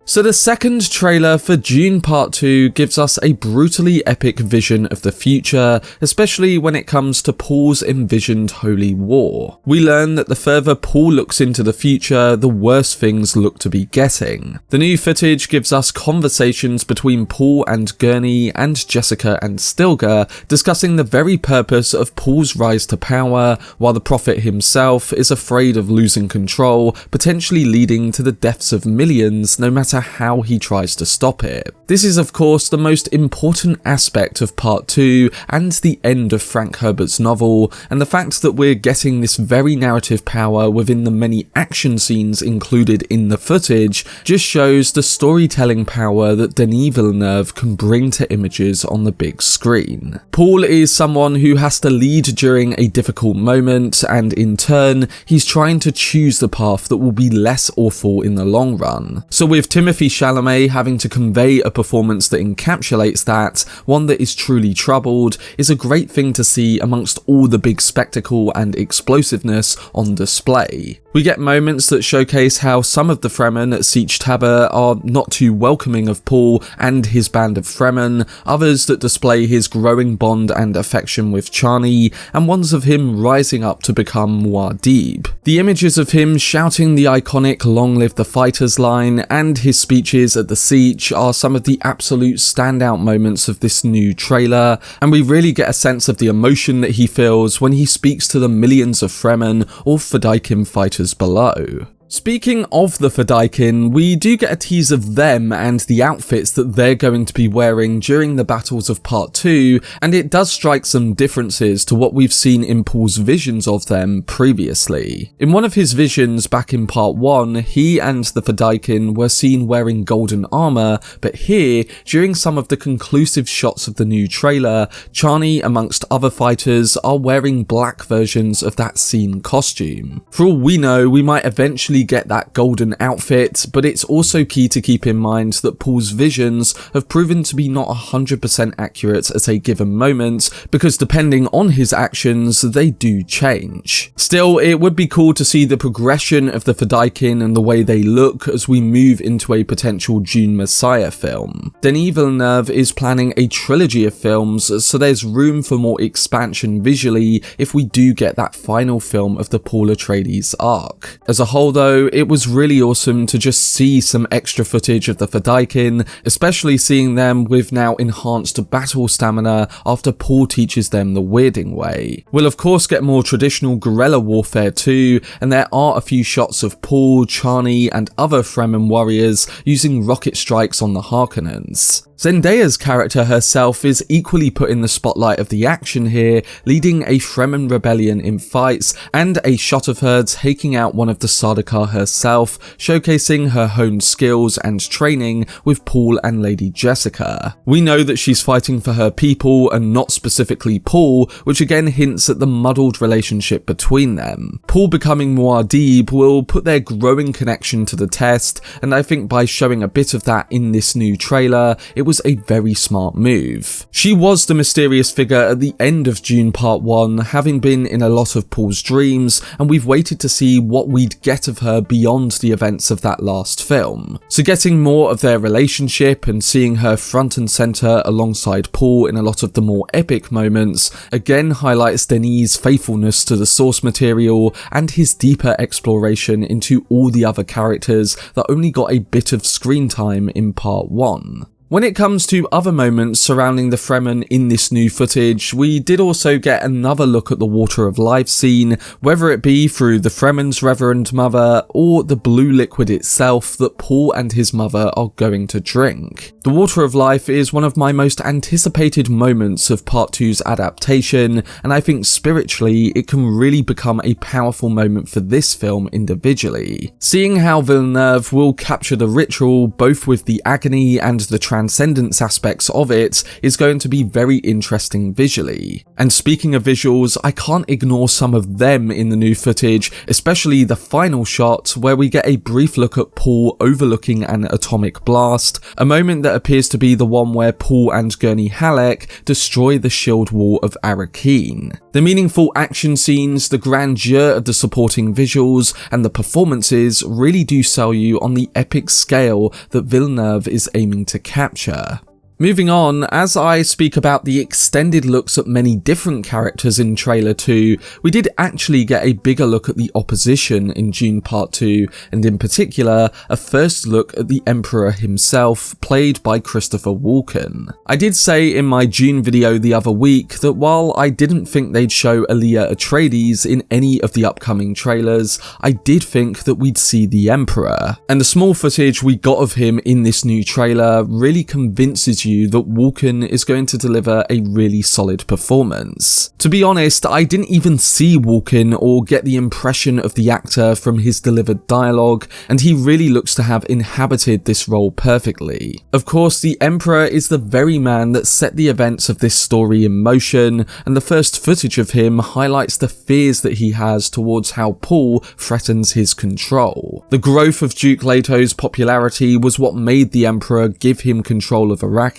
So the second trailer for Dune Part 2 gives us a brutally epic vision of the future, especially when it comes to Paul's envisioned holy war. We learn that the further Paul looks into the future, the worse things look to be getting. The new footage gives us conversations between Paul and Gurney and Jessica and Stilgar discussing the very purpose of Paul's rise to power, while the Prophet himself is afraid of losing control, potentially leading to the deaths of millions no matter how he tries to stop it. This is of course the most important aspect of Part 2 and the end of Frank Herbert's novel, and the fact that we're getting this very narrative power within the many action scenes included in the footage just shows the storytelling power that Denis Villeneuve can bring to images on the big screen. Paul is someone who has to lead during a difficult moment, and in turn he's trying to choose the path that will be less awful in the long run. So with Timothée Chalamet having to convey a performance that encapsulates that, one that is truly troubled, is a great thing to see amongst all the big spectacle and explosiveness on display. We get moments that showcase how some of the Fremen at Siege Tabor are not too welcoming of Paul and his band of Fremen, others that display his growing bond and affection with Chani, and ones of him rising up to become Muad'dib. The images of him shouting the iconic "Long live the fighters" line and his speeches at the siege are some of the absolute standout moments of this new trailer, and we really get a sense of the emotion that he feels when he speaks to the millions of Fremen or Fedaykin fighters below. Speaking of the Fedaykin, we do get a tease of them and the outfits that they're going to be wearing during the battles of Part 2, and it does strike some differences to what we've seen in Paul's visions of them previously. In one of his visions back in Part 1, he and the Fedaykin were seen wearing golden armour, but here, during some of the conclusive shots of the new trailer, Chani amongst other fighters are wearing black versions of that scene costume. For all we know, we might eventually get that golden outfit, but it's also key to keep in mind that Paul's visions have proven to be not 100% accurate at a given moment, because depending on his actions, they do change. Still, it would be cool to see the progression of the Fedaykin and the way they look as we move into a potential Dune Messiah film. Denis Villeneuve is planning a trilogy of films, so there's room for more expansion visually if we do get that final film of the Paul Atreides arc. As a whole though, it was really awesome to just see some extra footage of the Fedaykin, especially seeing them with now enhanced battle stamina after Paul teaches them the weirding way. We'll of course get more traditional guerrilla warfare too, and there are a few shots of Paul, Chani and other Fremen warriors using rocket strikes on the Harkonnens. Zendaya's character herself is equally put in the spotlight of the action here, leading a Fremen rebellion in fights, and a shot of her taking out one of the Sardaukar herself, showcasing her honed skills and training with Paul and Lady Jessica. We know that she's fighting for her people and not specifically Paul, which again hints at the muddled relationship between them. Paul becoming Muad'dib will put their growing connection to the test, and I think by showing a bit of that in this new trailer, it was a very smart move. She was the mysterious figure at the end of Dune Part 1, having been in a lot of Paul's dreams, and we've waited to see what we'd get of her beyond the events of that last film. So getting more of their relationship and seeing her front and centre alongside Paul in a lot of the more epic moments again highlights Denis' faithfulness to the source material and his deeper exploration into all the other characters that only got a bit of screen time in Part 1. When it comes to other moments surrounding the Fremen in this new footage, we did also get another look at the Water of Life scene, whether it be through the Fremen's Reverend Mother or the blue liquid itself that Paul and his mother are going to drink. The Water of Life is one of my most anticipated moments of Part 2's adaptation, and I think spiritually it can really become a powerful moment for this film individually. Seeing how Villeneuve will capture the ritual both with the agony and the transcendence aspects of it is going to be very interesting visually. And speaking of visuals, I can't ignore some of them in the new footage, especially the final shot where we get a brief look at Paul overlooking an atomic blast, a moment that appears to be the one where Paul and Gurney Halleck destroy the shield wall of Arrakis. The meaningful action scenes, the grandeur of the supporting visuals, and the performances really do sell you on the epic scale that Villeneuve is aiming to capture. Moving on, as I speak about the extended looks at many different characters in Trailer 2, we did actually get a bigger look at the opposition in Dune Part 2, and in particular, a first look at the Emperor himself, played by Christopher Walken. I did say in my Dune video the other week that while I didn't think they'd show Elia Atreides in any of the upcoming trailers, I did think that we'd see the Emperor. And the small footage we got of him in this new trailer really convinces you that Walken is going to deliver a really solid performance. To be honest, I didn't even see Walken or get the impression of the actor from his delivered dialogue, and he really looks to have inhabited this role perfectly. Of course, the Emperor is the very man that set the events of this story in motion, and the first footage of him highlights the fears that he has towards how Paul threatens his control. The growth of Duke Leto's popularity was what made the Emperor give him control of Arrakis,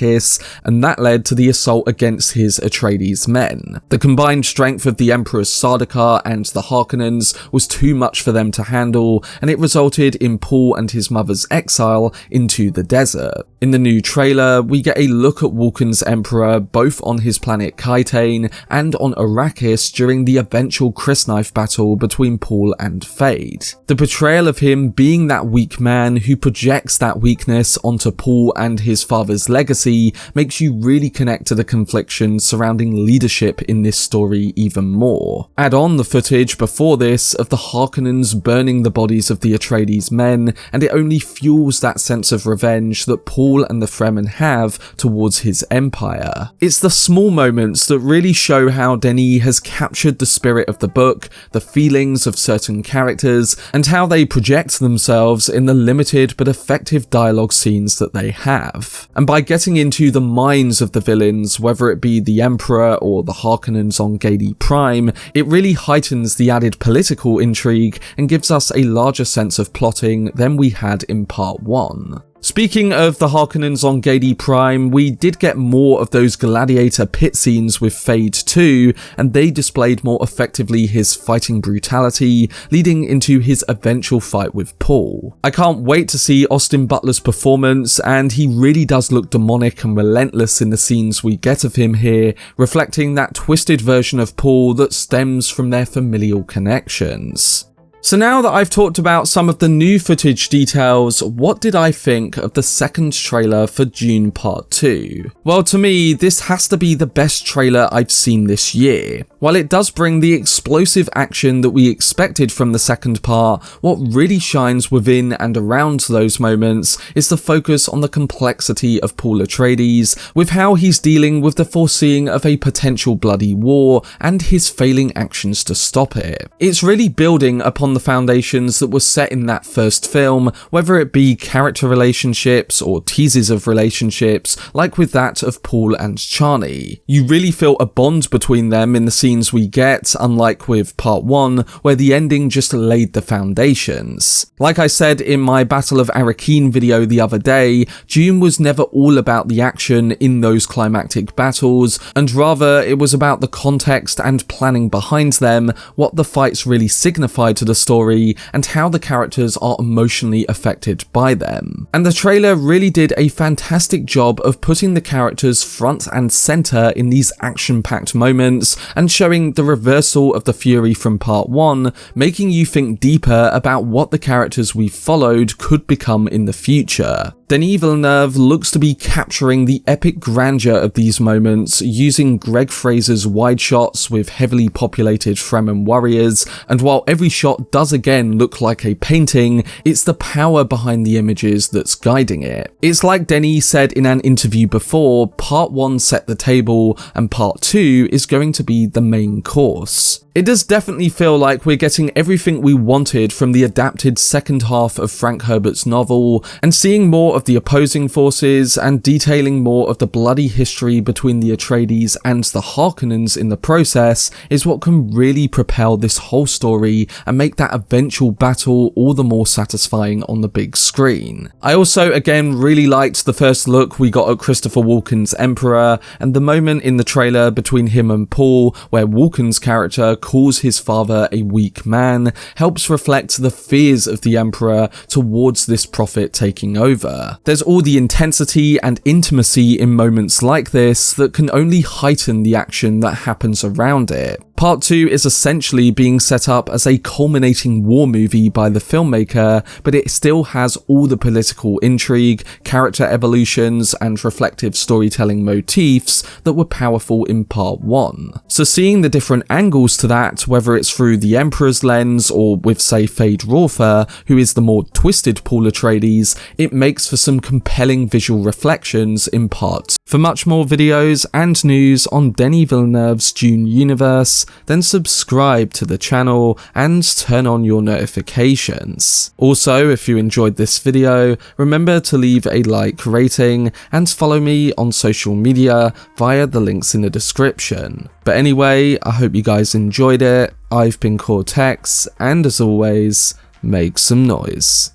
and that led to the assault against his Atreides men. The combined strength of the Emperor's Sardaukar and the Harkonnens was too much for them to handle, and it resulted in Paul and his mother's exile into the desert. In the new trailer, we get a look at Walken's Emperor both on his planet Kaitain and on Arrakis during the eventual Crysknife battle between Paul and Feyd. The portrayal of him being that weak man who projects that weakness onto Paul and his father's legacy makes you really connect to the confliction surrounding leadership in this story even more. Add on the footage before this of the Harkonnens burning the bodies of the Atreides men, and it only fuels that sense of revenge that Paul and the Fremen have towards his empire. It's the small moments that really show how Denis has captured the spirit of the book, the feelings of certain characters, and how they project themselves in the limited but effective dialogue scenes that they have. And by getting into the minds of the villains, whether it be the Emperor or the Harkonnens on Gedi Prime, it really heightens the added political intrigue and gives us a larger sense of plotting than we had in Part 1. Speaking of the Harkonnens on Gedi Prime, we did get more of those gladiator pit scenes with Feyd too, and they displayed more effectively his fighting brutality, leading into his eventual fight with Paul. I can't wait to see Austin Butler's performance, and he really does look demonic and relentless in the scenes we get of him here, reflecting that twisted version of Paul that stems from their familial connections. So now that I've talked about some of the new footage details, what did I think of the second trailer for Dune Part 2? Well, to me, this has to be the best trailer I've seen this year. While it does bring the explosive action that we expected from the second part, what really shines within and around those moments is the focus on the complexity of Paul Atreides, with how he's dealing with the foreseeing of a potential bloody war and his failing actions to stop it. It's really building upon the foundations that were set in that first film, whether it be character relationships or teases of relationships, like with that of Paul and Chani. You really feel a bond between them in the scenes we get, unlike with Part 1, where the ending just laid the foundations. Like I said in my Battle of Arrakis video the other day, Dune was never all about the action in those climactic battles, and rather it was about the context and planning behind them, what the fights really signified to the story, and how the characters are emotionally affected by them. And the trailer really did a fantastic job of putting the characters front and center in these action-packed moments, and showing the reversal of the fury from Part 1, making you think deeper about what the characters we followed could become in the future. Denis Villeneuve looks to be capturing the epic grandeur of these moments using Greg Fraser's wide shots with heavily populated Fremen warriors, and while every shot does again look like a painting, it's the power behind the images that's guiding it. It's like Denis said in an interview before, Part 1 set the table and Part 2 is going to be the main course. It does definitely feel like we're getting everything we wanted from the adapted second half of Frank Herbert's novel, and seeing more of the opposing forces and detailing more of the bloody history between the Atreides and the Harkonnens in the process is what can really propel this whole story and make that eventual battle all the more satisfying on the big screen. I also again really liked the first look we got at Christopher Walken's Emperor, and the moment in the trailer between him and Paul where Walken's character calls his father a weak man helps reflect the fears of the Emperor towards this prophet taking over. There's all the intensity and intimacy in moments like this that can only heighten the action that happens around it. Part 2 is essentially being set up as a culminating war movie by the filmmaker, but it still has all the political intrigue, character evolutions, and reflective storytelling motifs that were powerful in Part 1. So seeing the different angles to that, whether it's through the Emperor's lens or with, say, Feyd Rautha, who is the more twisted Paul Atreides, it makes for some compelling visual reflections in Part 2. For much more videos and news on Denis Villeneuve's Dune universe, then subscribe to the channel and turn on your notifications. Also, if you enjoyed this video, remember to leave a like, rating, and follow me on social media via the links in the description. But anyway, I hope you guys enjoyed it. I've been Cortex, and as always, make some noise.